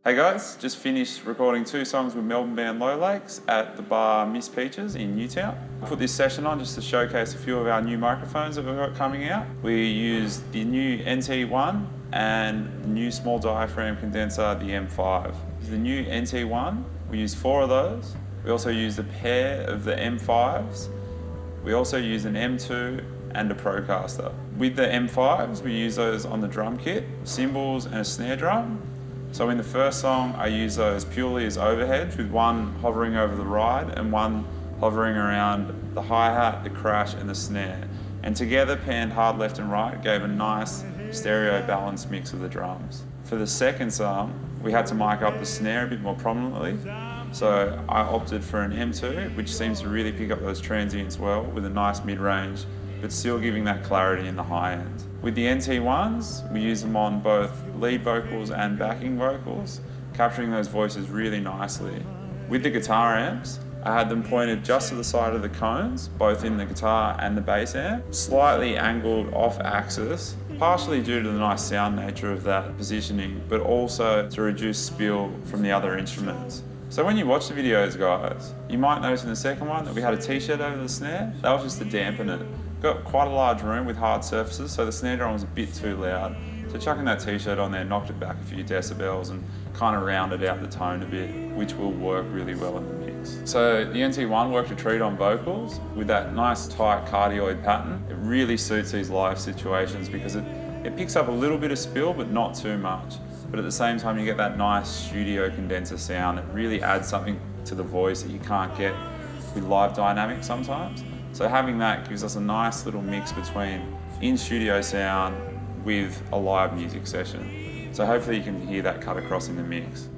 Hey guys, just finished recording 2 songs with Melbourne band Lowlakes at the bar Miss Peaches in Newtown. I put this session on just to showcase a few of our new microphones that we've got coming out. We used the new NT1 and the new small diaphragm condenser, the M5. The new NT1, we used 4 of those. We also used a pair of the M5s. We also used an M2 and a Procaster. With the M5s, we use those on the drum kit, cymbals and a snare drum. So in the first song, I use those purely as overheads, with one hovering over the ride and one hovering around the hi-hat, the crash and the snare. And together, panned hard left and right, gave a nice stereo balanced mix of the drums. For the second song, we had to mic up the snare a bit more prominently. So I opted for an M2, which seems to really pick up those transients well with a nice mid-range, but still giving that clarity in the high end. With the NT1s, we use them on both lead vocals and backing vocals, capturing those voices really nicely. With the guitar amps, I had them pointed just to the side of the cones, both in the guitar and the bass amp, slightly angled off axis, partially due to the nice sound nature of that positioning, but also to reduce spill from the other instruments. So when you watch the videos, guys, you might notice in the second one that we had a t-shirt over the snare. That was just to dampen it. Got quite a large room with hard surfaces, so the snare drum was a bit too loud. So chucking that t-shirt on there knocked it back a few decibels and kind of rounded out the tone a bit, which will work really well in the mix. So the NT1 worked a treat on vocals with that nice tight cardioid pattern. It really suits these live situations because it picks up a little bit of spill, but not too much. But at the same time, you get that nice studio condenser sound. It really adds something to the voice that you can't get with live dynamics sometimes. So having that gives us a nice little mix between in-studio sound with a live music session. So hopefully you can hear that cut across in the mix.